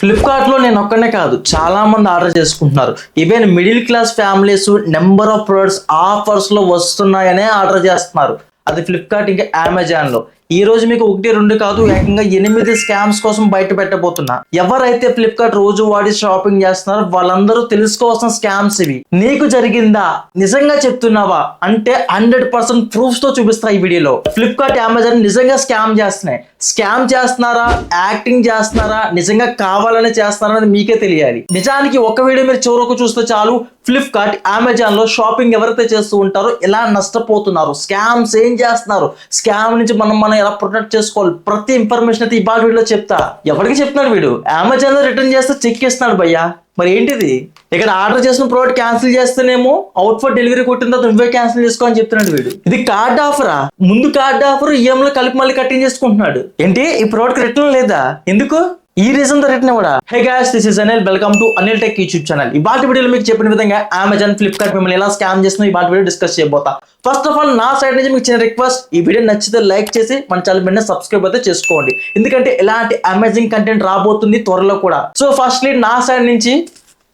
ఫ్లిప్కార్ట్లో నేను ఒక్కనే కాదు చాలా మంది ఆర్డర్ చేసుకుంటున్నారు. Even middle class families number of products ఆఫర్స్లో వస్తున్నాయనే ఆర్డర్ చేస్తున్నారు. అది ఫ్లిప్కార్ట్ ఇంకా అమెజాన్లో. ఈ రోజు మీకు 1, 2 కాదు, ఏకంగా 8 స్కామ్స్ కోసం బయట పెట్టబోతున్నా. ఎవరైతే ఫ్లిప్కార్ట్ రోజు వాడి షాపింగ్ చేస్తున్నారో వాళ్ళందరూ తెలుసుకోవాల్సిన స్కామ్స్ ఇవి. నీకు జరిగిందా? నిజంగా చెప్తున్నావా అంటే 100% ప్రూఫ్స్ తో చూపిస్తా ఈ వీడియోలో. ఫ్లిప్కార్ట్ అమెజాన్ నిజంగా స్కామ్ చేస్తున్నాయి. స్కామ్ చేస్తున్నారా, యాక్టింగ్ చేస్తున్నారా, నిజంగా కావాలని చేస్తున్నారా అనేది మీకే తెలియాలి. నిజానికి ఒక వీడియో మీరు చివరకు చూస్తే చాలు, ఫ్లిప్కార్ట్ అమెజాన్ లో షాపింగ్ ఎవరైతే చేస్తూ ఉంటారో ఎలా నష్టపోతున్నారు, స్కామ్స్ ఏం చేస్తున్నారు, స్కామ్ నుంచి మనం ఎలా ప్రొటెక్ట్ చేసుకోవాలి, ప్రతి ఇన్ఫర్మేషన్ అయితే ఈ బాగా వీడియోలో చెప్తా. ఎవరికి చెప్తున్నాడు వీడు? అమెజాన్ లో రిటర్న్ చేస్తే చెక్ ఇస్తున్నాడు భయ్యా. మరి ఏంటిది? ఇక్కడ ఆర్డర్ చేసిన ప్రోడక్ట్ క్యాన్సిల్ చేస్తేనేమో అవుట్ ఫర్ డెలివరీ కొట్టిన తర్వాత నువ్వే క్యాన్సిల్ చేసుకో అని చెప్తున్నాడు వీడు. ఇది కార్డ్ ఆఫరా? ముందు కార్డ్ ఆఫర్ ఈఎంలో కలిపి మళ్ళీ కట్టింగ్ చేసుకుంటున్నాడు. ఏంటి ఈ ప్రోడక్ట్ రిటర్న్ లేదా? ఎందుకు? ఈ రీజన్ తో రిటర్న్ కూడా. Hey guys, this is Anil. Welcome to Anil tech YouTube channel. ఈ బాటి వీడియోలో మీకు చెప్పిన విధంగా అమెజాన్, ఫ్లిప్కార్ట్ మిమ్మల్ని ఎలా స్కామ్ చేస్తుందో ఈ బాటి వీడియో డిస్కస్ చేయబోతా. ఫస్ట్ ఆఫ్ ఆల్ నా సైడ్ నుంచి మీకు చిన్న రిక్వెస్ట్, ఈ వీడియో నచ్చితే లైక్ చేసి మన ఛానల్ వెంటనే సబ్స్క్రైబ్ అయితే చేసుకోండి. ఎందుకంటే ఇలాంటి అమేజింగ్ కంటెంట్ రాబోతుంది త్వరలో కూడా. సో ఫస్ట్లీ నా సైడ్ నుంచి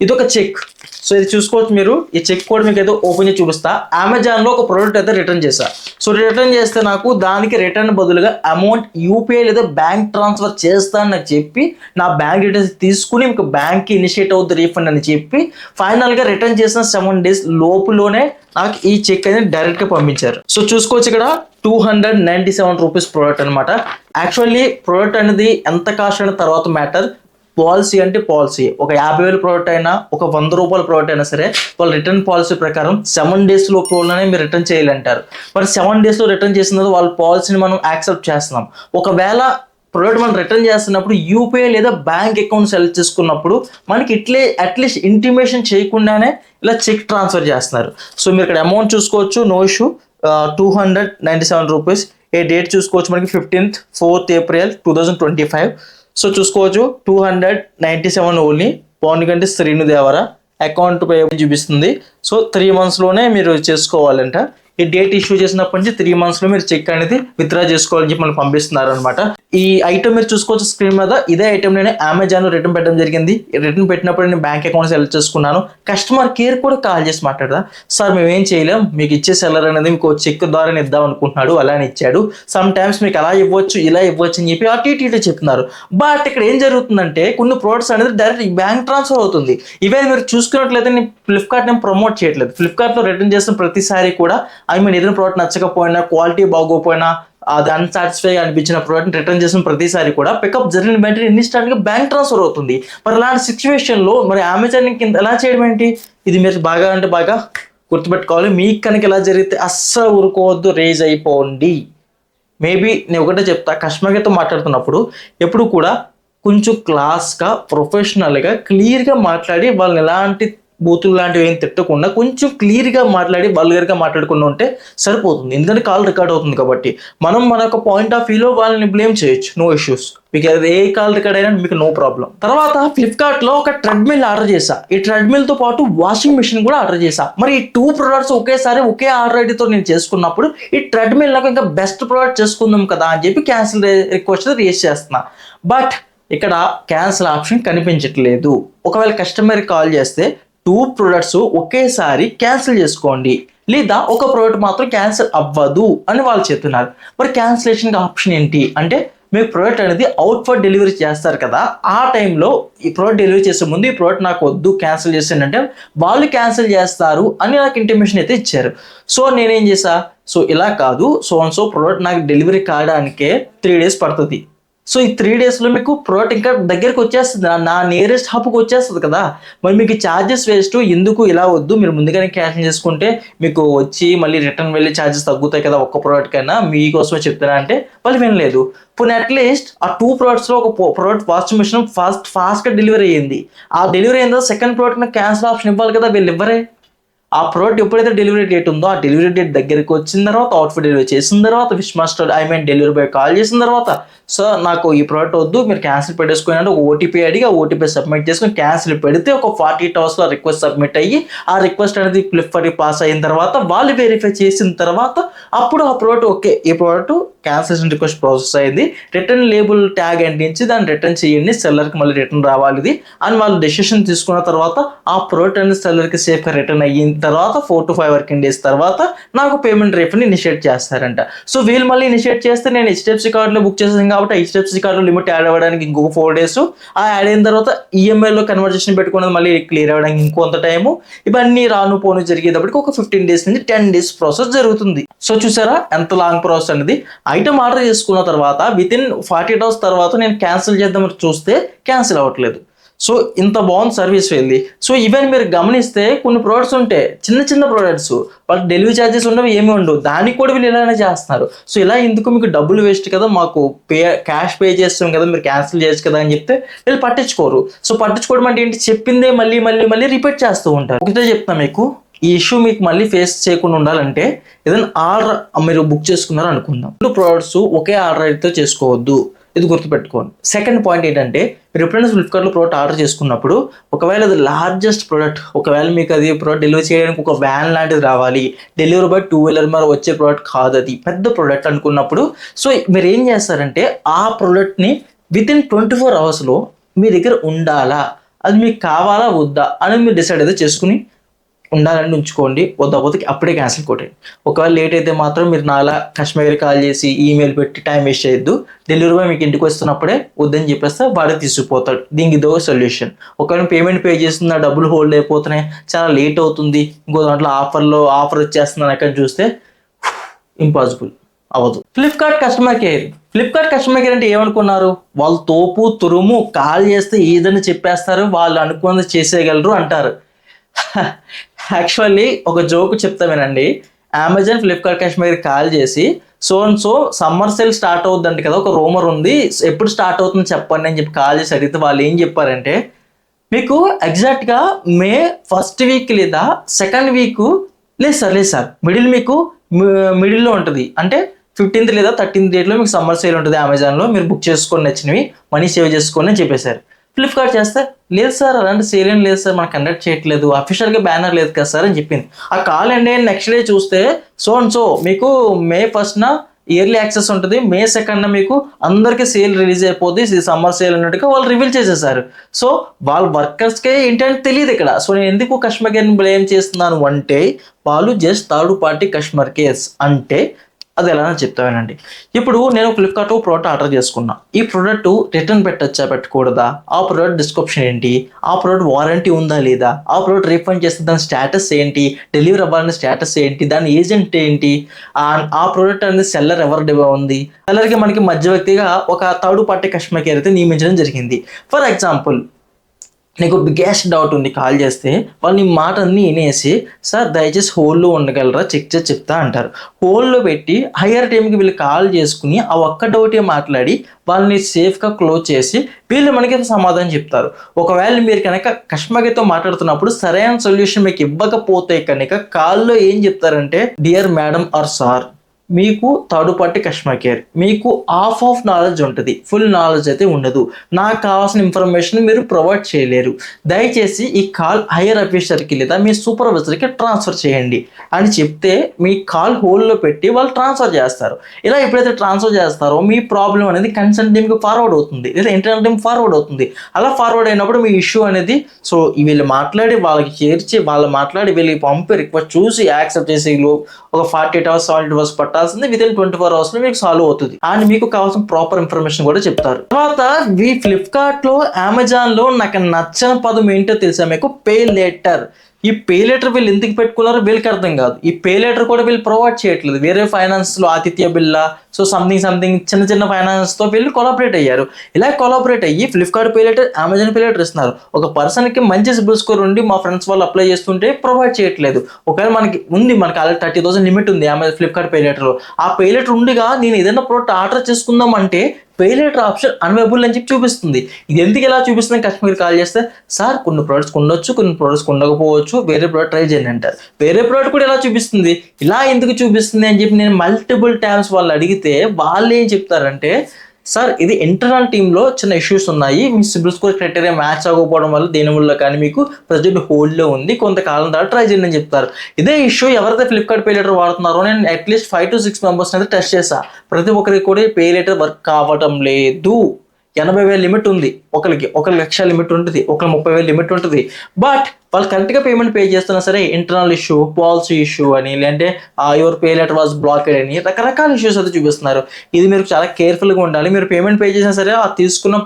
ఇది ఒక చెక్. సో ఇది చూసుకోవచ్చు మీరు. ఈ చెక్ కూడా మీకు అయితే ఓపెన్ చేసి చూపిస్తా. అమెజాన్ లో ఒక ప్రోడక్ట్ అయితే రిటర్న్ చేశా. సో రిటర్న్ చేస్తే నాకు దానికి రిటర్న్ బదులుగా అమౌంట్ యూపీఐ లేదా బ్యాంక్ ట్రాన్స్ఫర్ చేస్తానని నాకు చెప్పి నా బ్యాంక్ డీటెయిల్స్ తీసుకుని మీకు బ్యాంక్కి ఇనిషియేట్ అవుతుంది రీఫండ్ అని చెప్పి ఫైనల్గా రిటర్న్ చేసిన 7 days లోపులోనే నాకు ఈ చెక్ అనేది డైరెక్ట్గా పంపించారు. సో చూసుకోవచ్చు ఇక్కడ 297 రూపీస్ ప్రోడక్ట్ అనమాట. యాక్చువల్లీ ప్రోడక్ట్ అనేది ఎంత కాస్ట్ అయిన తర్వాత మ్యాటర్. పాలసీ అంటే పాలసీ. ఒక 50,000 ప్రోడక్ట్ అయినా, ఒక 100 రూపాయల ప్రోడక్ట్ అయినా సరే, వాళ్ళ రిటర్న్ పాలసీ ప్రకారం 7 days లోపులోనే మీరు రిటర్న్ చేయాలంటారు. మరి 7 days లో రిటర్న్ చేసిన తర్వాత వాళ్ళ పాలసీని మనం యాక్సెప్ట్ చేస్తున్నాం. ఒకవేళ ప్రోడక్ట్ మనం రిటర్న్ చేస్తున్నప్పుడు యూపీఐ లేదా బ్యాంక్ అకౌంట్ సెలెక్ట్ చేసుకున్నప్పుడు మనకి ఇట్లే అట్లీస్ట్ ఇంటిమేషన్ చేయకుండానే ఇలా చెక్ ట్రాన్స్ఫర్ చేస్తున్నారు. సో మీరు ఇక్కడ అమౌంట్ చూసుకోవచ్చు, నో ఇష్యూ. 297 రూపీస్. ఏ డేట్ చూసుకోవచ్చు మనకి 15th, 4th April 2025. సో చూసుకోవచ్చు 297 only. Pound Srinu Devara account pay చూపిస్తుంది. సో 3 monthsలోనే మీరు చేసుకోవాలంట. ఈ డేట్ ఇష్యూ చేసినప్పటి నుంచి 3 monthsలో మీరు చెక్ అనేది విత్డ్రా చేసుకోవాలని చెప్పి మనకు పంపిస్తున్నారు అనమాట. ఈ ఐటమ్ మీరు చూసుకోవచ్చు స్క్రీన్ మీద. ఇదే ఐటమ్ నేను అమెజాన్ లో రిటర్న్ పెట్టడం జరిగింది. రిటర్న్ పెట్టినప్పుడు నేను బ్యాంక్ అకౌంట్ సెలెక్ట్ చేసుకున్నాను. కస్టమర్ కేర్ కూడా కాల్ చేసి మాట్లాడదా, సార్ మేము ఏం చేయలేం, మీకు ఇచ్చే సెల్లర్ అనేది మీకు చెక్ ద్వారా ఇద్దాం అనుకుంటున్నాడు, అలానే ఇచ్చాడు, సమ్ టైమ్స్ మీకు అలా ఇవ్వచ్చు ఇలా ఇవ్వచ్చు అని చెప్పి అటు ఇటు చెప్తున్నారు. బట్ ఇక్కడ ఏం జరుగుతుందంటే కొన్ని ప్రోడక్ట్స్ అనేది డైరెక్ట్ బ్యాంక్ ట్రాన్స్ఫర్ అవుతుంది. ఇవే మీరు చూసుకున్నట్లయితే నేను ఫ్లిప్కార్ట్ నేను ప్రమోట్ చేయట్లేదు. ఫ్లిప్కార్ట్లో రిటర్న్ చేసిన ప్రతిసారి కూడా ఏదైనా ప్రోడక్ట్ నచ్చకపోయినా, క్వాలిటీ బాగోపోయినా, అది అన్సాటిస్ఫై అనిపించిన ప్రోడక్ట్ రిటర్న్ చేసిన ప్రతిసారి కూడా పికప్ జరిగిన వెంటనే ఇన్స్టాంట్గా బ్యాంక్ ట్రాన్స్ఫర్ అవుతుంది. మరి అలాంటి సిచ్యువేషన్లో మరి అమెజాన్ ఎలా చేయడం ఏంటి? ఇది మీరు బాగా అంటే బాగా గుర్తుపెట్టుకోవాలి. మీకు కనుక ఎలా జరిగితే అస్సలు ఊరుకోవద్దు, రేజ్ అయిపోండి. మేబీ నేను ఒకటే చెప్తా, కస్టమర్తో మాట్లాడుతున్నప్పుడు ఎప్పుడు కూడా కొంచెం క్లాస్గా, ప్రొఫెషనల్గా, క్లియర్గా మాట్లాడి వాళ్ళని ఎలాంటి బూతులు లాంటివి ఏం తిట్టకుండా కొంచెం క్లియర్గా మాట్లాడి వల్గర్గా మాట్లాడకుండా ఉంటే సరిపోతుంది. ఎందుకంటే కాల్ రికార్డ్ అవుతుంది కాబట్టి మనం మన యొక్క పాయింట్ ఆఫ్ వ్యూలో వాళ్ళని బ్లేమ్ చేయొచ్చు, నో ఇష్యూస్. మీకు ఏ కాల్ రికార్డ్ అయినా మీకు నో ప్రాబ్లం. తర్వాత ఫ్లిప్కార్ట్లో ఒక ట్రెడ్మిల్ ఆర్డర్ చేశా. ఈ ట్రెడ్మిల్తో పాటు వాషింగ్ మిషన్ కూడా ఆర్డర్ చేశా. మరి ఈ 2 products ఒకేసారి ఒకే ఆర్డర్ ఐడితో నేను చేసుకున్నప్పుడు ఈ ట్రెడ్మిల్ నాకు ఇంకా బెస్ట్ ప్రోడక్ట్ చేసుకుందాం కదా అని చెప్పి క్యాన్సిల్ రిక్వెస్ట్ రేస్ చేస్తున్నా. బట్ ఇక్కడ క్యాన్సిల్ ఆప్షన్ కనిపించట్లేదు. ఒకవేళ కస్టమర్కి కాల్ చేస్తే 2 products ఒకేసారి క్యాన్సిల్ చేసుకోండి, లేదా ఒక ప్రోడక్ట్ మాత్రం క్యాన్సిల్ అవ్వదు అని వాళ్ళు చెప్తున్నారు. మరి క్యాన్సిలేషన్ ఆప్షన్ ఏంటి అంటే, మీరు ప్రోడక్ట్ అనేది అవుట్ ఫర్ డెలివరీ చేస్తారు కదా, ఆ టైంలో ఈ ప్రోడక్ట్ డెలివరీ చేసే ముందు ఈ ప్రోడక్ట్ నాకు వద్దు క్యాన్సిల్ చేసానంటే వాళ్ళు క్యాన్సిల్ చేస్తారు అని నాకు ఇంటిమేషన్ అయితే ఇచ్చారు. సో నేనేం చేసా, సో ఇలా కాదు, సో ప్రోడక్ట్ నాకు డెలివరీ కావడానికే 3 days పడుతుంది. సో ఈ 3 daysలో మీకు ప్రోడక్ట్ ఇంకా దగ్గరికి వచ్చేస్తుంది, నా నియరెస్ట్ హబ్కి వచ్చేస్తుంది కదా. మరి మీకు ఛార్జెస్ వేస్ట్, ఎందుకు ఇలా వద్దు, మీరు ముందుగానే క్యాన్సిల్ చేసుకుంటే మీకు వచ్చి మళ్ళీ రిటర్న్ వెళ్ళి ఛార్జెస్ తగ్గుతాయి కదా ఒక్క ప్రోడక్ట్ కైనా, మీకోసమే చెప్తారా అంటే వాళ్ళు వినలేదు. పోనీ అట్లీస్ట్ ఆ 2 productsలో ఒక ప్రోడక్ట్ వాషింగ్ మిషన్ ఫాస్ట్గా డెలివరీ అయ్యింది. ఆ డెలివరీ అయిందో సెకండ్ ప్రోడక్ట్ నాకు క్యాన్సిల్ ఆప్షన్ ఇవ్వాలి కదా, వీళ్ళు ఇవ్వరే. ఆ ప్రోడక్ట్ ఎప్పుడైతే డెలివరీ డేట్ ఉందో ఆ డెలివరీ డేట్ దగ్గరికి వచ్చిన తర్వాత, అవుట్ఫిట్ డెలివరీ చేసిన తర్వాత, wish master delivery boy call చేసిన తర్వాత, సో నాకు ఈ ప్రోడక్ట్ వద్దు మీరు క్యాన్సిల్ పెట్టేసుకుని ఒక ఓటీపీ అడిగి ఆ ఓటీపీ సబ్మిట్ చేసుకుని క్యాన్సిల్ పెడితే ఒక 48 hours రిక్వెస్ట్ సబ్మిట్ అయ్యి ఆ రిక్వెస్ట్ అనేది ఫ్లిప్కార్ట్కి పాస్ అయిన తర్వాత వాళ్ళు వెరిఫై చేసిన తర్వాత అప్పుడు ఆ ప్రోడక్ట్ ఓకే, ఈ ప్రోడక్ట్ క్యాన్సిలేషన్ రిక్వెస్ట్ ప్రాసెస్ అయింది, రిటర్న్ లేబుల్ ట్యాగ్ అంటించి దాన్ని రిటర్న్ చేయండి, సెల్లర్కి మళ్ళీ రిటర్న్ రావాలి ఇది అని వాళ్ళు డెసిషన్ తీసుకున్న తర్వాత ఆ ప్రోడక్ట్ అనేది సెల్లర్కి సేఫ్గా రిటర్న్ అయిన తర్వాత 4 to 5 వర్కింగ్ డేస్ తర్వాత నాకు పేమెంట్ రీఫండ్ ఇనిషియేట్ చేస్తారంట. సో వీళ్ళు మళ్ళీ ఇనిషియేట్ చేస్తే నేను హెచ్డిఎఫ్సి కార్డులో బుక్ చేసాను కాబట్టి హెచ్డిఎఫ్సి కార్డులో లిమిట్ యాడ్ అవ్వడానికి ఇంకొక 4 days, ఆ యాడ్ అయిన తర్వాత ఈఎంఐలో కన్వర్జేషన్ పెట్టుకున్నది మళ్ళీ క్లియర్ అవ్వడానికి ఇంకొంత టైము, ఇవన్నీ రాను పోను జరిగేటప్పటికి ఒక 15 days నుంచి 10 days ప్రాసెస్ జరుగుతుంది. సో చూసారా ఎంత లాంగ్ ప్రాసెస్ అనేది. ఐటమ్ ఆర్డర్ చేసుకున్న తర్వాత విత్ ఇన్ 48 hours తర్వాత నేను క్యాన్సిల్ చేద్దామని చూస్తే క్యాన్సిల్ అవ్వట్లేదు. సో ఇంత బాగుంది సర్వీస్ వెళ్ళి. సో ఈవెన్ మీరు గమనిస్తే కొన్ని ప్రోడక్ట్స్ ఉంటాయి, చిన్న చిన్న ప్రోడక్ట్స్, వాళ్ళకి డెలివరీ ఛార్జెస్ ఉండవు, ఏమి ఉండవు, దానికి కూడా వీళ్ళు ఇలానే చేస్తున్నారు. సో ఇలా ఎందుకు, మీకు డబ్బులు వేస్ట్ కదా, మాకు క్యాష్ పే చేస్తాం కదా, మీరు క్యాన్సిల్ చేయొచ్చు కదా అని చెప్తే వీళ్ళు పట్టించుకోరు. సో పట్టించుకోవడం అంటే ఏంటి, చెప్పిందే మళ్ళీ మళ్ళీ మళ్ళీ రిపీట్ చేస్తూ ఉంటారు. ఒకటే చెప్తా మీకు, ఈ ఇష్యూ మీకు మళ్ళీ ఫేస్ చేయకుండా ఉండాలంటే ఏదైనా ఆర్డర్ మీరు బుక్ చేసుకున్నారు అనుకుందాం, 2 products ఒకే ఆర్డర్ అయితే చేసుకోవద్దు, ఇది గుర్తుపెట్టుకోండి. సెకండ్ పాయింట్ ఏంటంటే, మీరు ఎప్పుడైనా ఫ్లిప్కార్ట్లో ప్రోడక్ట్ ఆర్డర్ చేసుకున్నప్పుడు ఒకవేళ అది లార్జెస్ట్ ప్రోడక్ట్, ఒకవేళ మీకు అది ప్రోడక్ట్ డెలివరీ చేయడానికి ఒక వ్యాన్ లాంటిది రావాలి, డెలివరీ బై 2-wheeler మరి వచ్చే ప్రోడక్ట్ కాదు, అది పెద్ద ప్రోడక్ట్ అనుకున్నప్పుడు సో మీరు ఏం చేస్తారంటే ఆ ప్రోడక్ట్ని విత్ ఇన్ 24 hours మీ దగ్గర ఉండాలా, అది మీకు కావాలా వద్దా అని మీరు డిసైడ్ అయితే చేసుకుని ఉండాలని ఉంచుకోండి, వద్దపోతే అప్పుడే క్యాన్సిల్ కొట్టండి. ఒకవేళ లేట్ అయితే మాత్రం మీరు నాలా కస్టమర్ కాల్ చేసి ఈమెయిల్ పెట్టి టైం వేస్ట్ చేయొద్దు. డెలివరీ బాయ్ మీకు ఇంటికి వస్తున్నప్పుడే వద్దని చెప్పేస్తే వాడే తీసుకుపోతాడు. దీనికి ఇదో సొల్యూషన్. ఒకవేళ పేమెంట్ పే చేస్తున్న డబ్బులు హోల్డ్ అయిపోతున్నాయి, చాలా లేట్ అవుతుంది, ఇంకో దాంట్లో ఆఫర్ వచ్చేస్తున్నాను అక్కడ చూస్తే ఇంపాసిబుల్ అవ్వదు. ఫ్లిప్కార్ట్ కస్టమర్ కేర్ అంటే ఏమనుకున్నారు, వాళ్ళు తోపు తురుము కాల్ చేస్తే ఏదని చెప్పేస్తారు, వాళ్ళు అనుకున్నది చేసేయగలరు అంటారు. యాక్చువల్లీ ఒక జోక్ చెప్తా వినండి. అమెజాన్ ఫ్లిప్కార్ట్ కస్టమర్ కాల్ చేసి సో సమ్మర్ సేల్ స్టార్ట్ అవుతుందంట కదా, ఒక రూమర్ ఉంది, ఎప్పుడు స్టార్ట్ అవుతుంది చెప్పండి అని చెప్పి కాల్ చేసి అడిగితే వాళ్ళు ఏం చెప్పారంటే, మీకు ఎగ్జాక్ట్గా మే 1st week లేదా 2nd week లేదు సార్ మిడిల్లో ఉంటుంది, అంటే 15th లేదా 13th date మీకు సమ్మర్ సేల్ ఉంటుంది అమెజాన్లో, మీరు బుక్ చేసుకొని నచ్చినవి మనీ సేవ్ చేసుకోండి అని చెప్పేశారు. ఫ్లిప్కార్ట్ చేస్తే లేదు సార్ అలాంటి సేల్ ఏం లేదు సార్, మనం కండక్ట్ చేయట్లేదు, అఫీషియల్గా బ్యానర్ లేదు కదా సార్ అని చెప్పింది. ఆ కాల్ అండి నెక్స్ట్ డే చూస్తే సో మీకు May 1st ఇయర్లీ యాక్సెస్ ఉంటుంది, May 2nd మీకు అందరికీ సేల్ రిలీజ్ అయిపోతుంది, ఇది సమ్మర్ సేల్ అన్నట్టుగా వాళ్ళు రివీల్ చేసేసారు. సో వాళ్ళ వర్కర్స్కే ఏంటంటే తెలియదు ఇక్కడ. సో నేను ఎందుకు కస్టమర్ కేర్ని బ్లేమ్ చేస్తున్నాను అంటే, వాళ్ళు just third party customer cares అంటే అది ఎలా చెప్తానండి. ఇప్పుడు నేను ఫ్లిప్కార్ట్లో ప్రోడక్ట్ ఆర్డర్ చేసుకున్నా, ఈ ప్రోడక్ట్ రిటర్న్ పెట్టచ్చా పెట్టకూడదా, ఆ ప్రోడక్ట్ డిస్క్రిప్షన్ ఏంటి, ఆ ప్రోడక్ట్ వారంటీ ఉందా లేదా, ఆ ప్రోడక్ట్ రీఫండ్ చేస్తే దాని స్టేటస్ ఏంటి, డెలివరీ అవ్వాలని స్టేటస్ ఏంటి, దాని ఏజెంట్ ఏంటి, ఆ ప్రోడక్ట్ అనేది సెల్లర్ ఎవరి ఉంది, సెల్లర్కి మనకి మధ్యవర్తిగా ఒక థర్డ్ పార్టీ కస్టమర్ కేర్ అయితే నియమించడం జరిగింది. ఫర్ ఎగ్జాంపుల్ నీకు బిగ్గెస్ట్ డౌట్ ఉంది, కాల్ చేస్తే వాళ్ళు నీ మాట అన్నీ వినేసి సార్ దయచేసి హోల్లో ఉండగలరా చెక్ చేసి చెప్తా అంటారు. హోల్లో పెట్టి హయ్యర్ టైంకి వీళ్ళు కాల్ చేసుకుని ఆ ఒక్క డౌటే మాట్లాడి వాళ్ళని సేఫ్గా క్లోజ్ చేసి వీళ్ళు మనకి సమాధానం చెప్తారు. ఒకవేళ మీరు కనుక కస్టమర్తో మాట్లాడుతున్నప్పుడు సరైన సొల్యూషన్ మీకు ఇవ్వకపోతే కనుక కాల్లో ఏం చెప్తారంటే, డియర్ మేడం ఆర్ సార్, మీకు థర్డ్ పార్టీ కస్టమర్ కేర్, మీకు ఆఫ్ నాలెడ్జ్ ఉంటుంది, ఫుల్ నాలెడ్జ్ అయితే ఉండదు, నాకు కావాల్సిన ఇన్ఫర్మేషన్ మీరు ప్రొవైడ్ చేయలేరు, దయచేసి ఈ కాల్ హైయర్ ఆఫీసర్కి లేదా మీ సూపర్వైజర్కి ట్రాన్స్ఫర్ చేయండి అని చెప్తే మీ కాల్ హోల్డ్లో పెట్టి వాళ్ళు ట్రాన్స్ఫర్ చేస్తారు. ఇలా ఎప్పుడైతే ట్రాన్స్ఫర్ చేస్తారో మీ ప్రాబ్లం అనేది కన్సర్న్ టీమ్కి ఫార్వర్డ్ అవుతుంది లేదా ఇంటర్నల్ టీమ్ ఫార్వర్డ్ అవుతుంది. అలా ఫార్వర్డ్ అయినప్పుడు మీ ఇష్యూ అనేది సో వీళ్ళు మాట్లాడి వాళ్ళకి చేర్చి వీళ్ళకి పంపి రిక్వెస్ట్ చూసి యాక్సెప్ట్ చేసి ఒక 48 hours 70 hours పట్టాల్సింది, విత్ ఇన్ 24 hours మీకు సాల్వ్ అవుతుంది అండ్ మీకు కావాల్సిన ప్రాపర్ ఇన్ఫర్మేషన్ కూడా చెప్తారు. తర్వాత ఈ ఫ్లిప్కార్ట్ లో అమెజాన్ లో నాకు నచ్చని పదం ఏంటో తెలుసా మీకు, పే లేటర్. ఈ పే లెటర్ వీళ్ళు ఎందుకు పెట్టుకున్నారో వీళ్ళకి అర్థం కాదు. ఈ పే లెటర్ కూడా వీళ్ళు ప్రొవైడ్ చేయట్లేదు. వేరే ఫైనాన్స్లో ఆతిథ్య బిల్లా సో సంథింగ్ చిన్న ఫైనాన్స్తో వీళ్ళు కొలాబరేట్ అయ్యారు. ఇలా కొలాబరేట్ అయ్యి Flipkart pay letter, Amazon pay letter ఇస్తున్నారు. ఒక పర్సన్కి మంచి సిబిల్ స్కోర్ ఉండి మా ఫ్రెండ్స్ వాళ్ళు అప్లై చేస్తుంటే ప్రొవైడ్ చేయట్లేదు. ఒకవేళ మనకి ఆల్రెడీ 30,000 లిమిట్ ఉంది అమెజాన్ ఫ్లిప్కార్ట్ పే లెటర్లో. ఆ పే లెటర్ ఉండిగా నేను ఏదైనా ప్రోడక్ట్ ఆర్డర్ చేసుకుందాం అంటే పే లెటర్ ఆప్షన్ అన్వైలబుల్ అని చెప్పి చూపిస్తుంది. ఇది ఎందుకు ఎలా చూపిస్తుంది, కస్టమర్ కాల్ చేస్తే సార్ కొన్ని ప్రోడక్ట్స్ ఉండొచ్చు, కొన్ని ప్రోడక్ట్స్ ఉండకపోవచ్చు, వేరే ప్రోడక్ట్ ట్రై చేయండి అంటారు. వేరే ప్రోడక్ట్ కూడా ఎలా చూపిస్తుంది, ఇలా ఎందుకు చూపిస్తుంది అని చెప్పి నేను మల్టిపుల్ టైమ్స్ వాళ్ళు అడిగితే వాళ్ళు ఏం చెప్తారంటే, సార్ ఇది ఇంటర్నల్ టీంలో చిన్న ఇష్యూస్ ఉన్నాయి, మీ సిబిల్ స్కోర్ క్రైటీరియా మ్యాచ్ అవ్వకపోవడం వల్ల దేని వల్ల కానీ మీకు ప్రజెంట్ హోల్డ్లో ఉంది, కొంతకాలం తర్వాత ట్రై చేయండి అని చెప్తారు. ఇదే ఇష్యూ ఎవరైతే ఫ్లిప్కార్ట్ పే లెటర్ వాడుతున్నారో నేను అట్లీస్ట్ 5 to 6 మెంబర్స్ అయితే టెస్ట్ చేశా. ప్రతి ఒక్కరికి కూడా పే లెటర్ వర్క్ కావటం లేదు. 80,000 లిమిట్ ఉంది, ఒకరికి 1,00,000 లిమిట్ ఉంటుంది, 30,000 లిమిట్ ఉంటుంది. బట్ వాళ్ళు కరెక్ట్గా పేమెంట్ పే చేస్తున్నా సరే ఇంటర్నల్ ఇష్యూ, పాలసీ ఇష్యూ అని, లేదంటే యువర్ పే లెటర్ వాజ్ బ్లాకెడ్ అని రకరకాల ఇష్యూస్ అయితే చూపిస్తున్నారు. ఇది మీరు చాలా కేర్ఫుల్గా ఉండాలి. మీరు పేమెంట్ పే చేసినా సరే ఆ తీసుకున్న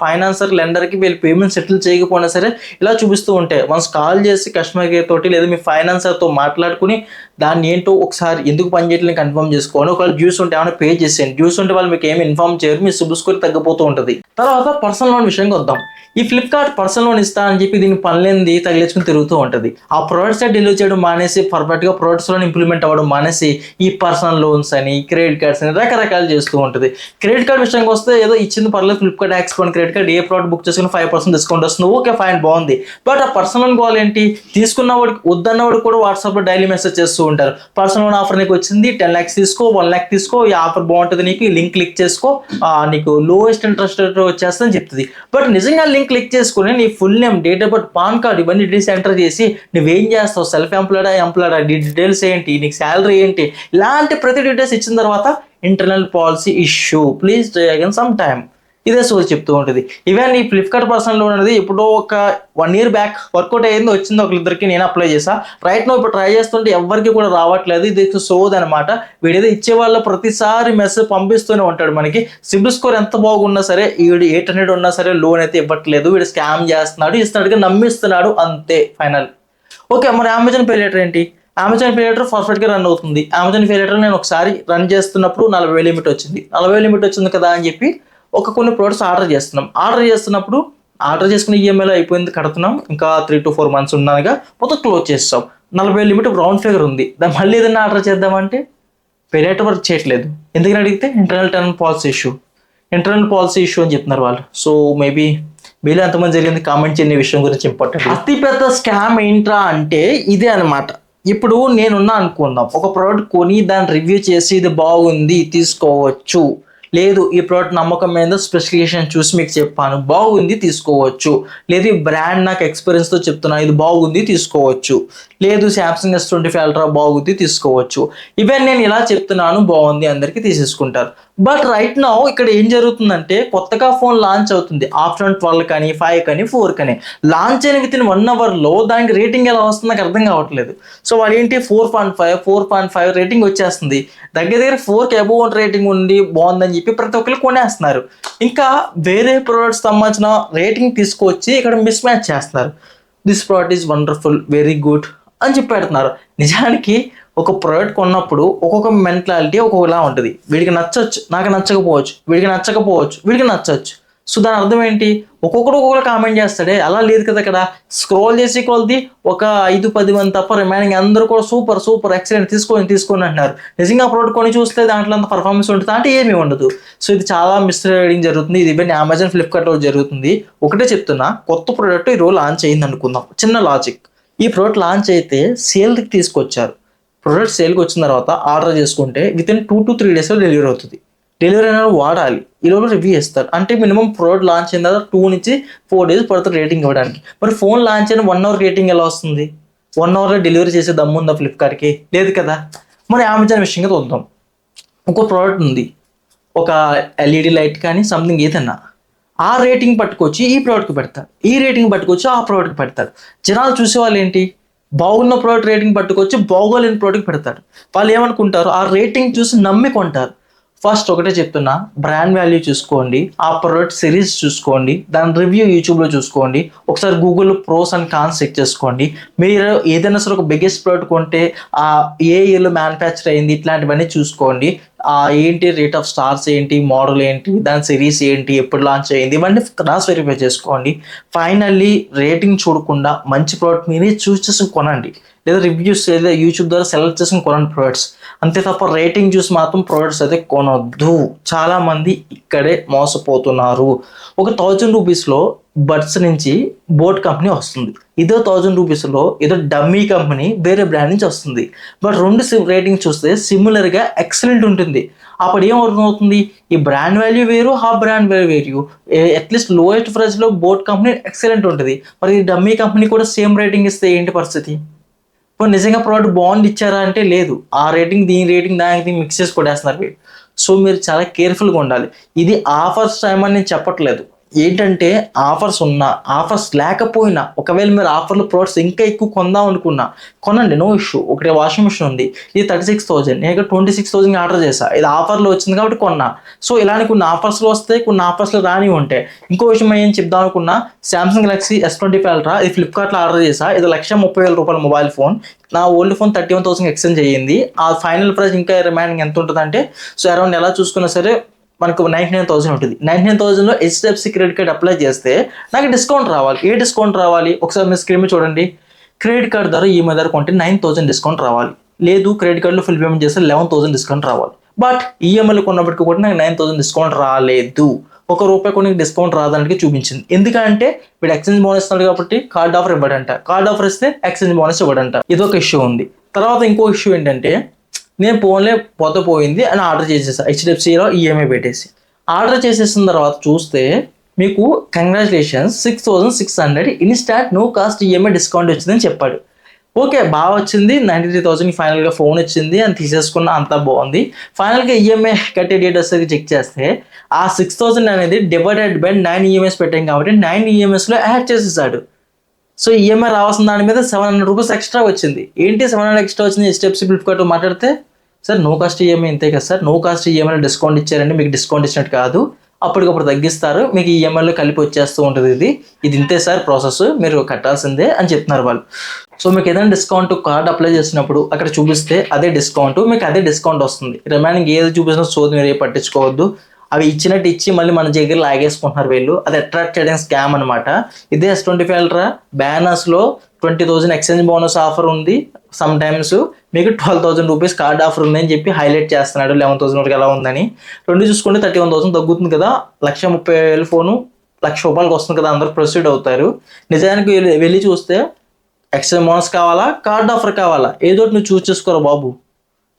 ఫైనాన్సర్ లెండర్కి వీళ్ళు పేమెంట్ సెటిల్ చేయకపోయినా సరే ఇలా చూపిస్తూ ఉంటాయి. వన్స్ కాల్ చేసి కస్టమర్ కేర్ తోటి లేదా మీ ఫైనాన్సర్తో మాట్లాడుకుని దాన్ని ఏంటో ఒకసారి ఎందుకు పని చేయట్లేదు కన్ఫర్మ్ చేసుకోండి. ఒకవేళ డ్యూస్ ఉంటే ఏమైనా పే చేసేయండి. డ్యూస్ ఉంటే వాళ్ళు మీకు ఏమి ఇన్ఫార్మ్ చేయరు, మీ సిబిల్ స్కోర్ తగ్గిపోతూ ఉంటుంది. తర్వాత పర్సనల్ లోన్ విషయంగా వద్దాం. ఈ ఫ్లిప్కార్ట్ పర్సనల్ లోన్ ఇస్తా అని చెప్పి దీన్ని పనులేంది తగిలించుకుని తిరుగుతూ ఉంటుంది. ఆ ప్రొడక్ట్స్ డెలివరీ చేయడం మానేసి పర్ఫెక్ట్గా ప్రొడక్ట్స్ లోన్ ఇంప్లిమెంట్ అవ్వడం మానేసి ఈ పర్సనల్ లోన్స్ అని, క్రెడిట్ కార్డ్స్ అని రకరకాలు చేస్తూ ఉంటుంది. క్రెడిట్ కార్డ్ విషయానికి వస్తే ఏదో ఇచ్చింది పర్లేదు, ఫ్లిప్కార్ట్ యాక్స్పోన్ క్రెడిట్ కార్డ్ ఏ ప్రోడక్ట్ బుక్ చేసుకుని 5% డిస్కౌంట్ వస్తుంది, ఓకే ఫైన్ బాగుంది. బట్ ఆ పర్సనల్ లోన్ కావాలి ఏంటి, తీసుకున్నవాడికి వద్దన్నవాడు కూడా వాట్సాప్లో డైలీ మెసేజ్ చేస్తూ ఉంటారు. పర్సనల్ లోన్ ఆఫర్ నీకు వచ్చింది, 10 lakhs తీసుకో, 1 lakh తీసుకో, ఈ ఆఫర్ బాగుంటుంది, నీకు ఈ లింక్ క్లిక్ చేసుకో, నీకు లోయెస్ట్ ఇంట్రెస్ట్ రేట్ వచ్చేస్తుందని చెప్తుంది. బట్ నిజంగా లింక్ క్లిక్ చేసుకుని నీ full name, date of birth, pan card ఇవన్నీ డీటెయిల్స్ ఎంటర్ చేసి నువ్వేం చేస్తావు, సెల్ఫ్ ఎంప్లాయిడా, డీటెయిల్స్ ఏంటి, నీకు శాలరీ ఏంటి, ఇలాంటి ప్రతి డీటెయిల్స్ ఇచ్చిన తర్వాత internal policy issue, please try again some time, ఇదే సోర్స్ చెప్తూ ఉంటుంది. ఈవెన్ ఈ ఫ్లిప్కార్ట్ పర్సనల్ లోన్ అనేది ఎప్పుడో ఒక 1 year బ్యాక్ వర్కౌట్ అయ్యింది, వచ్చింది ఒకరిద్దరికి, నేను అప్లై చేసా. రైట్ నో ఇప్పుడు ట్రై చేస్తుంటే ఎవరికి కూడా రావట్లేదు. ఇది సోది అనమాట. వీడేదో ఇచ్చే వాళ్ళ ప్రతిసారి మెసేజ్ పంపిస్తూనే ఉంటాడు మనకి. సిబిల్ స్కోర్ ఎంత బాగున్నా సరే, వీడు 800 ఉన్నా సరే లోన్ అయితే ఇవ్వట్లేదు, వీడు స్కామ్ చేస్తున్నాడు, ఇస్తున్నాడుగా నమ్మిస్తున్నాడు, అంతే ఫైనల్. ఓకే, మరి అమెజాన్ పే లెటర్ ఏంటి? అమెజాన్ పే లెటర్ పర్ఫెక్ట్గా రన్ అవుతుంది. అమెజాన్ పే లెటర్ నేను ఒకసారి రన్ చేస్తున్నప్పుడు 40,000 లిమిట్ వచ్చింది. 40,000 లిమిట్ వచ్చింది కదా అని చెప్పి కొన్ని ప్రొడక్ట్స్ ఆర్డర్ చేస్తున్నాం. ఆర్డర్ చేస్తున్నప్పుడు ఆర్డర్ చేసుకుని ఈఎంఐలో అయిపోయింది, కడుతున్నాం, ఇంకా 3 to 4 months ఉన్నానుగా మొత్తం క్లోజ్ చేస్తాం. 40,000 లిమిట్ రౌండ్ ఫిగర్ ఉంది. దాన్ని మళ్ళీ ఏదైనా ఆర్డర్ చేద్దామంటే పే లెటర్ వర్క్ చేయట్లేదు. ఎందుకని అడిగితే ఇంటర్నల్ పాలసీ ఇష్యూ అని చెప్తున్నారు వాళ్ళు. సో మేబీ మీలో ఎంతమంది జరిగింది కామెంట్ చేయని విషయం గురించి ఇంపార్టెంట్. అతిపెద్ద స్కామ్ ఏంట్రా అంటే ఇదే అనమాట. ఇప్పుడు నేనున్నా అనుకుందాం, ఒక ప్రోడక్ట్ కొని దాన్ని రివ్యూ చేసి ఇది బాగుంది తీసుకోవచ్చు, లేదు ఈ ప్రోడక్ట్ నమ్మకం మీద స్పెసిఫికేషన్ చూసి మీకు చెప్పాను బాగుంది తీసుకోవచ్చు, లేదు ఈ బ్రాండ్ నాకు ఎక్స్పీరియన్స్తో చెప్తున్నా ఇది బాగుంది తీసుకోవచ్చు, లేదు శాంసంగ్ S25 Ultra బాగుంది తీసుకోవచ్చు. ఈవెన్ నేను ఇలా చెప్తున్నాను బాగుంది అందరికీ తీసేసుకుంటారు. బట్ రైట్ నౌ ఇక్కడ ఏం జరుగుతుందంటే కొత్తగా ఫోన్ లాంచ్ అవుతుంది, ఆఫ్టర్ 12 కానీ 5 కానీ 4 కానీ లాంచ్ అయిన విత్ ఇన్ 1 hourలో దానికి రేటింగ్ ఎలా వస్తుంది నాకు అర్థం కావట్లేదు. సో వాళ్ళు ఏంటి 4.5 రేటింగ్ వచ్చేస్తుంది, దగ్గర 4కి అబోవ్ రేటింగ్ ఉండి బాగుందని చెప్పి ప్రతి ఒక్కరు కొనేస్తున్నారు. ఇంకా వేరే ప్రోడక్ట్స్ సంబంధించిన రేటింగ్ తీసుకొచ్చి ఇక్కడ మిస్ మ్యాచ్ చేస్తున్నారు. This product is wonderful, very good అని చెప్పి పెడుతున్నారు. నిజానికి ఒక ప్రోడక్ట్ కొన్నప్పుడు ఒక్కొక్క మెంటాలిటీ ఒక్కొక్కలా ఉంటుంది. వీడికి నచ్చవచ్చు, నాకు నచ్చకపోవచ్చు, వీడికి నచ్చవచ్చు. సో దాని అర్థం ఏంటి, ఒక్కొక్కరు కామెంట్ చేస్తాడే, అలా లేదు కదా. ఇక్కడ స్క్రోల్ చేసి కొలిది ఒక 5-10 మంది తప్ప రిమైనింగ్ అందరూ కూడా సూపర్ ఎక్సలెంట్ తీసుకోని అంటున్నారు. నిజంగా ప్రోడక్ట్ కొని చూస్తే దాంట్లో అంత పర్ఫార్మెన్స్ ఉంటుంది అంటే ఏమీ ఉండదు. సో ఇది చాలా మిస్లీడింగ్ జరుగుతుంది. ఇది ఈవెన్ అమెజాన్, ఫ్లిప్కార్ట్లో జరుగుతుంది. ఒకటే చెప్తున్నా, కొత్త ప్రోడక్ట్ ఈ రోజు లాంచ్ అయింది అనుకుందాం. చిన్న లాజిక్, ఈ ప్రోడక్ట్ లాంచ్ అయితే సేల్కి తీసుకొచ్చారు. ప్రోడక్ట్ సేల్కి వచ్చిన తర్వాత ఆర్డర్ చేసుకుంటే విత్ ఇన్ 2 to 3 daysలో డెలివరీ అవుతుంది. డెలివరీ అనేది వాడాలి, ఈలోపు రివ్యూ ఇస్తారు. అంటే మినిమం ప్రోడక్ట్ లాంచ్ అయిన తర్వాత 2 నుంచి 4 days పడుతుంది రేటింగ్ ఇవ్వడానికి. మరి ఫోన్ లాంచ్ అయిన 1 hour రేటింగ్ ఎలా వస్తుంది? 1 hourలో డెలివరీ చేసే దమ్ము ఉందా ఫ్లిప్కార్ట్కి? లేదు కదా. మరి అమెజాన్ విషయంగా చూద్దాం. ఒక ప్రోడక్ట్ ఉంది, ఒక LED లైట్ కానీ సంథింగ్ ఏదన్నా, ఆ రేటింగ్ పట్టుకొచ్చి ఈ ప్రోడక్ట్కి పెడతారు, ఈ రేటింగ్ పట్టుకొచ్చి ఆ ప్రోడక్ట్కి పెడతారు. జనాలు చూసేవాళ్ళు ఏంటి, బాగున్న ప్రోడక్ట్ రేటింగ్ పట్టుకొచ్చి బాగోలేని ప్రోడక్ట్ పెడతారు. వాళ్ళు ఏమనుకుంటారు, ఆ రేటింగ్ చూసి నమ్మి కొంటారు. ఫస్ట్ ఒకటే చెప్తున్నా, బ్రాండ్ వాల్యూ చూసుకోండి, ఆ ప్రోడక్ట్ సిరీస్ చూసుకోండి, దాని రివ్యూ యూట్యూబ్లో చూసుకోండి, ఒకసారి గూగుల్లో ప్రోస్ అండ్ కాన్స్ చెక్ చేసుకోండి. మీరు ఏదైనా సరే ఒక బిగ్గెస్ట్ ప్రోడక్ట్ కొంటే ఆ ఏ ఇయర్లో మ్యానుఫ్యాక్చర్ అయింది ఇట్లాంటివన్నీ చూసుకోండి. ఏంటి రేట్ ఆఫ్ స్టార్స్ ఏంటి, మోడల్ ఏంటి, దాని సిరీస్ ఏంటి, ఎప్పుడు లాంచ్ అయ్యింది, ఇవన్నీ క్రాస్ వెరిఫై చేసుకోండి. ఫైనల్లీ రేటింగ్ చూడకుండా మంచి ప్రోడక్ట్ మీరే చూస్ చేసుకుని కొనండి, లేదా రివ్యూస్ లేదా యూట్యూబ్ ద్వారా సెలెక్ట్ చేసుకుని కొనండి ప్రోడక్ట్స్. అంతే తప్ప రేటింగ్ చూసి మాత్రం ప్రోడక్ట్స్ అయితే కొనొద్దు. చాలామంది ఇక్కడే మోసపోతున్నారు. ఒక 1000 రూపీస్లో బడ్స్ నుంచి బోట్ కంపెనీ వస్తుంది. ఇదో 1000 రూపీస్లో ఏదో డమ్మీ కంపెనీ వేరే బ్రాండ్ నుంచి వస్తుంది. బట్ రెండు రేటింగ్ చూస్తే సిమిలర్గా ఎక్సలెంట్ ఉంటుంది. అప్పుడు ఏం అర్థమవుతుంది, ఈ బ్రాండ్ వాల్యూ వేరు, ఆ బ్రాండ్ వాల్యూ వేరు. అట్లీస్ట్ లోయెస్ట్ ప్రైస్లో బోట్ కంపెనీ ఎక్సలెంట్ ఉంటుంది, మరి ఈ డమ్మీ కంపెనీ కూడా సేమ్ రేటింగ్ ఇస్తే ఏంటి పరిస్థితి? ఇప్పుడు నిజంగా ప్రోడక్ట్ బాగుంది ఇచ్చారా అంటే లేదు, ఆ రేటింగ్ దీని రేటింగ్ దానికి మిక్స్ చేసి కొట్టేస్తున్నారు మీరు. సో మీరు చాలా కేర్ఫుల్గా ఉండాలి. ఇది ఆఫర్స్ టైం అని నేను చెప్పట్లేదు, ఏంటంటే ఆఫర్స్ ఉన్నా ఆఫర్స్ లేకపోయినా ఒకవేళ మీరు ఆఫర్లో ప్రోడక్ట్స్ ఇంకా ఎక్కువ కొందాం అనుకున్నా కొనండి, నో ఇష్యూ. ఒకటి వాషింగ్ మిషన్ ఉంది, ఇది 36,000, నేను ఇక్కడ 26,000 ఆర్డర్ చేశాను, ఇది ఆఫర్లో వచ్చింది కాబట్టి కొన్నా. సో ఇలానే కొన్ని ఆఫర్స్లో వస్తాయి, కొన్ని ఆఫర్స్లో రాని ఉంటాయి. ఇంకో విషయం ఏం చెప్దాం అనుకున్నా, సామ్సంగ్ గెలాక్సీ S25 అల్ట్రా ఇది ఫ్లిప్కార్ట్లో ఆర్డర్ చేశా. ఇది 1,30,000 రూపాయల మొబైల్ ఫోన్. నా ఓల్డ్ ఫోన్ 31,000 ఎక్స్చేంజ్ అయ్యింది. ఆ ఫైనల్ ప్రైస్ ఇంకా రిమైనింగ్ ఎంత ఉంటుందంటే, సో అరౌండ్ ఎలా చూసుకున్నా సరే మనకు 99,000 ఉంటుంది. 99,000లో HDFC క్రెడిట్ కార్డ్ అప్లై చేస్తే నాకు డిస్కౌంట్ రావాలి. ఏ డిస్కౌంట్ రావాలి ఒకసారి మీరు స్క్రీన్ మీద చూడండి. క్రెడిట్ కార్డ్ ద్వారా ఈఎంఐ ద్వారా కొంటే 9,000 డిస్కౌంట్ రావాలి. లేదు క్రెడిట్ కార్డులో ఫుల్ పేమెంట్ చేస్తే 11,000 డిస్కౌంట్ రావాలి. బట్ ఈఎంఐలో కొన్నప్పటికీ కూడా నాకు 9,000 డిస్కౌంట్ రాలేదు. ₹1 కొన్ని డిస్కౌంట్ రాదానికి చూపించింది. ఎందుకంటే వీడు ఎక్స్చేంజ్ బోనస్ ఇస్తున్నాడు కాబట్టి కార్డ్ ఆఫర్ ఇవ్వడంట, కార్డ్ ఆఫర్ ఇస్తే ఎక్స్చేంజ్ బోనస్ ఇవ్వడంట. ఇదొక ఇష్యూ ఉంది. తర్వాత ఇంకో ఇష్యూ ఏంటంటే, నేను ఫోన్లే పోయింది అని ఆర్డర్ చేసేసా HDFCలో ఈఎంఐ పెట్టేసి. ఆర్డర్ చేసేసిన తర్వాత చూస్తే మీకు congratulations 6,600 instant no cost EMI discount వచ్చిందని చెప్పాడు. ఓకే బాగా వచ్చింది, 93,000 ఫైనల్గా ఫోన్ వచ్చింది అని తీసేసుకున్న, అంతా బాగుంది. ఫైనల్గా ఈఎంఐ కట్టే డేట్ వస్తే చెక్ చేస్తే ఆ 6,000 అనేది డివైడెడ్ బై 9 ఈఎంఐస్ పెట్టాం కాబట్టి 9 ఈఎంఐస్లో యాడ్ చేసేసాడు. సో ఈఎంఐ రావాల్సిన దాని మీద 700 రూపీస్ ఎక్స్ట్రా వచ్చింది. ఏంటి 700 ఎక్స్ట్రా వచ్చింది? HDFC ఫ్లిప్కార్ట్ మాట్లాడితే, సార్ నో కాస్ట్ ఈఎంఐ ఇంతే కదా సార్, నో కాస్ట్ ఈఎంఐలో డిస్కౌంట్ ఇచ్చారండి, మీకు డిస్కౌంట్ ఇచ్చినట్టు కాదు, అప్పటికప్పుడు తగ్గిస్తారు, మీకు ఈఎంఐలో కలిపి వచ్చేస్తూ ఉంటుంది, ఇది ఇంతే సార్ ప్రాసెస్, మీరు కట్టాల్సిందే అని చెప్తున్నారు వాళ్ళు. సో మీకు ఏదైనా డిస్కౌంట్ కార్డ్ అప్లై చేసినప్పుడు అక్కడ చూపిస్తే అదే డిస్కౌంట్, మీకు అదే డిస్కౌంట్ వస్తుంది. రిమైనింగ్ ఏది చూపిస్తున్నా సోది మీరు ఏ పట్టించుకోవద్దు. అవి ఇచ్చినట్టు ఇచ్చి మళ్ళీ మన దగ్గర లాగేసుకుంటున్నారు వీళ్ళు. అది అట్రాక్ట్ చేయడం స్కామ్ అనమాట. ఇదే S25 అల్ట్రా బ్యానర్స్లో 20,000 ఎక్స్చేంజ్ బోనస్ ఆఫర్ ఉంది, సమ్ టైమ్స్ మీకు 12,000 రూపీస్ కార్డ్ ఆఫర్ ఉంది అని చెప్పి హైలైట్ చేస్తున్నాడు. 11,000 వరకు ఎలా ఉందని. రెండు చూసుకుంటే 31,000 తగ్గుతుంది కదా, 1,30,000 ఫోను ₹1,00,000 వస్తుంది కదా, అందరూ ప్రొసీడ్ అవుతారు. నిజానికి వెళ్ళి చూస్తే ఎక్స్చేంజ్ బోనస్ కావాలా, కార్డ్ ఆఫర్ కావాలా, ఏదో నువ్వు చూస్ చేసుకోరా బాబు,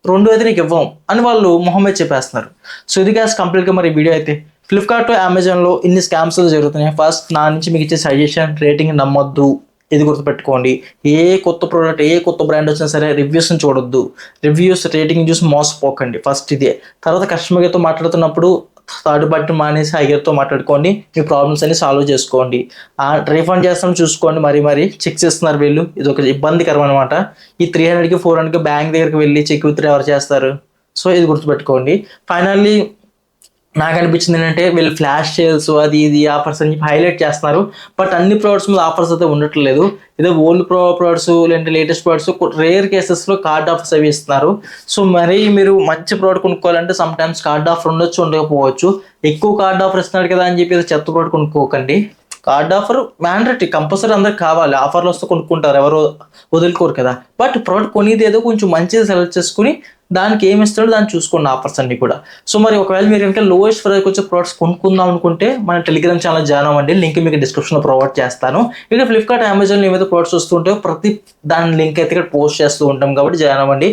రెండు అయితే నీకు ఇవ్వం అని వాళ్ళు మొహం చెప్పేస్తున్నారు. సో ఇది గ్యాస్ కంప్లీట్గా మరి వీడియో అయితే. ఫ్లిప్కార్ట్ అమెజాన్లో ఇన్ని స్కామ్స్ జరుగుతున్నాయి. ఫస్ట్ నా నుంచి మీకు ఇచ్చే సజెషన్, రేటింగ్ నమ్మొద్దు, ఇది గుర్తుపెట్టుకోండి. ఏ కొత్త ప్రోడక్ట్ ఏ కొత్త బ్రాండ్ వచ్చినా సరే రివ్యూస్ని చూడొద్దు, రివ్యూస్ రేటింగ్ చూసి మోసపోకండి. ఫస్ట్ ఇదే. తర్వాత కస్టమర్తో మాట్లాడుతున్నప్పుడు థర్డ్ పార్టీ మానేసి హైగర్తో మాట్లాడుకోండి, మీ ప్రాబ్లమ్స్ అన్ని సాల్వ్ చేసుకోండి. రీఫండ్ చేస్తామని చూసుకోండి. మరి చెక్ చేస్తున్నారు వీళ్ళు, ఇది ఒక ఇబ్బందికరం అనమాట. ఈ 300కి 400కి బ్యాంక్ దగ్గరికి వెళ్ళి చెక్ విత్డ్రా ఎవరు చేస్తారు? సో ఇది గుర్తుపెట్టుకోండి. ఫైనల్లీ నాకు అనిపించింది ఏంటంటే, వీళ్ళు ఫ్లాష్ సేల్స్ అది ఇది ఆఫర్స్ అని చెప్పి హైలైట్ చేస్తున్నారు. బట్ అన్ని ప్రోడక్ట్స్ మీద ఆఫర్స్ అయితే ఉండట్లేదు. ఏదో ఓల్డ్ ప్రోడక్ట్స్ లేదంటే లేటెస్ట్ ప్రోడక్ట్స్ రేర్ కేసెస్లో కార్డ్ ఆఫర్స్ అవి ఇస్తున్నారు. సో మరి మీరు మంచి ప్రోడక్ట్ కొనుక్కోవాలంటే సమ్ టైమ్స్ కార్డ్ ఆఫర్ ఉండొచ్చు, ఉండకపోవచ్చు. ఎక్కువ కార్డ్ ఆఫర్ ఇస్తున్నాడు కదా అని చెప్పి చెత్త ప్రోడక్ట్ కొనుక్కోకండి. కార్డ్ ఆఫర్ మ్యాండేటరీ, కంపల్సరీ అందరికి కావాలి. ఆఫర్లు వస్తే కొనుక్కుంటారు, ఎవరు వదులుకోరు కదా. బట్ ప్రోడక్ట్ కొనేది ఏదో కొంచెం మంచిది సెలెక్ట్ చేసుకుని దానికి ఏమి ఇస్తాడో దాన్ని చూసుకోండి, ఆఫర్స్ అన్ని కూడా. సో మరి ఒకవేళ మీరు ఇంకా లోయెస్ట్ ప్రైస్కి వచ్చే ప్రోడక్ట్స్ కొనుక్కుందాం అనుకుంటే మన టెలిగ్రామ్ ఛానల్ జాయిన్ అవ్వండి, లింక్ మీకు డిస్క్రిప్షన్లో ప్రొవైడ్ చేస్తాను. ఇక్కడ ఫ్లిప్కార్ట్ అమెజాన్లో ఏమైతే ప్రోడక్ట్స్ వస్తుంటాయో ప్రతి దాని లింక్ అయితే ఇక్కడ పోస్ట్ చేస్తూ ఉంటాం కాబట్టి జాయిన్ అవ్వండి.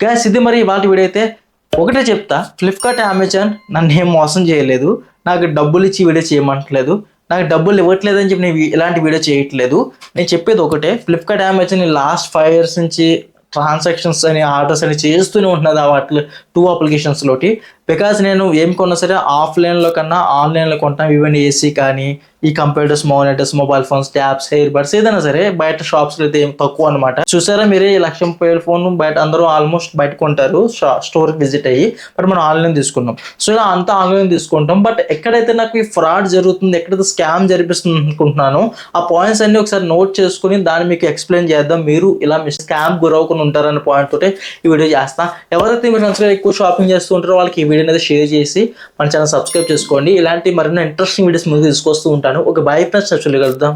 గ్యాస్ ఇది మరి వాళ్ళ వీడియో అయితే. ఒకటే చెప్తా, ఫ్లిప్కార్ట్ అమెజాన్ నన్ను ఏం మోసం చేయలేదు, నాకు డబ్బులు ఇచ్చి వీడియో చేయమంటలేదు, నాకు డబ్బులు ఇవ్వట్లేదు అని చెప్పి నేను ఇలాంటి వీడియో చేయట్లేదు. నేను చెప్పేది ఒకటే, ఫ్లిప్కార్ట్ అమెజాన్ లాస్ట్ 5 years నుంచి ట్రాన్సాక్షన్స్ అని ఆర్డర్స్ అని చేస్తూనే ఉంటున్నది వాటిలో 2 అప్లికేషన్స్లోటి. బికాజ్ నేను ఏం కొన్నా సరే ఆఫ్లైన్లో కన్నా ఆన్లైన్లో కొంటాను. ఈవెన్ ఏసీ కానీ, ఈ computers, monitors, mobile phones, tabs, hair buds ఏదైనా సరే బయట షాప్స్లో అయితే ఏం తక్కువ అనమాట. చూసారా మీరే 1,30,000 ఫోన్ బయట అందరూ ఆల్మోస్ట్ బయట కొంటారు స్టోర్కి విజిట్ అయ్యి. బట్ మనం ఆన్లైన్ తీసుకున్నాం. సో ఇలా అంతా ఆన్లైన్ తీసుకుంటాం. బట్ ఎక్కడైతే నాకు ఈ ఫ్రాడ్ జరుగుతుంది, ఎక్కడైతే స్కామ్ జరిపిస్తుంది అనుకుంటున్నాను, ఆ పాయింట్స్ అన్ని ఒకసారి నోట్ చేసుకుని దాన్ని మీకు ఎక్స్ప్లెయిన్ చేద్దాం. మీరు ఇలా మీ స్కామ్ గురవకుండా ఉంటారనే పాయింట్ తోటే ఈ వీడియో చేస్తా. ఎవరైతే మీరు ఫ్రెండ్స్గా ఎక్కువ షాపింగ్ చేస్తూ ఉంటారో వాళ్ళకి ఈ వీడియో అనేది షేర్ చేసి మన ఛానల్ సబ్స్క్రైబ్ చేసుకోండి. ఇలాంటి మరిన్ని ఇంట్రెస్టింగ్ వీడియోస్ ముందు తీసుకొస్తూ ఉంటాను. ఒక బై ఫ్రెండ్స్, కలుద్దాం.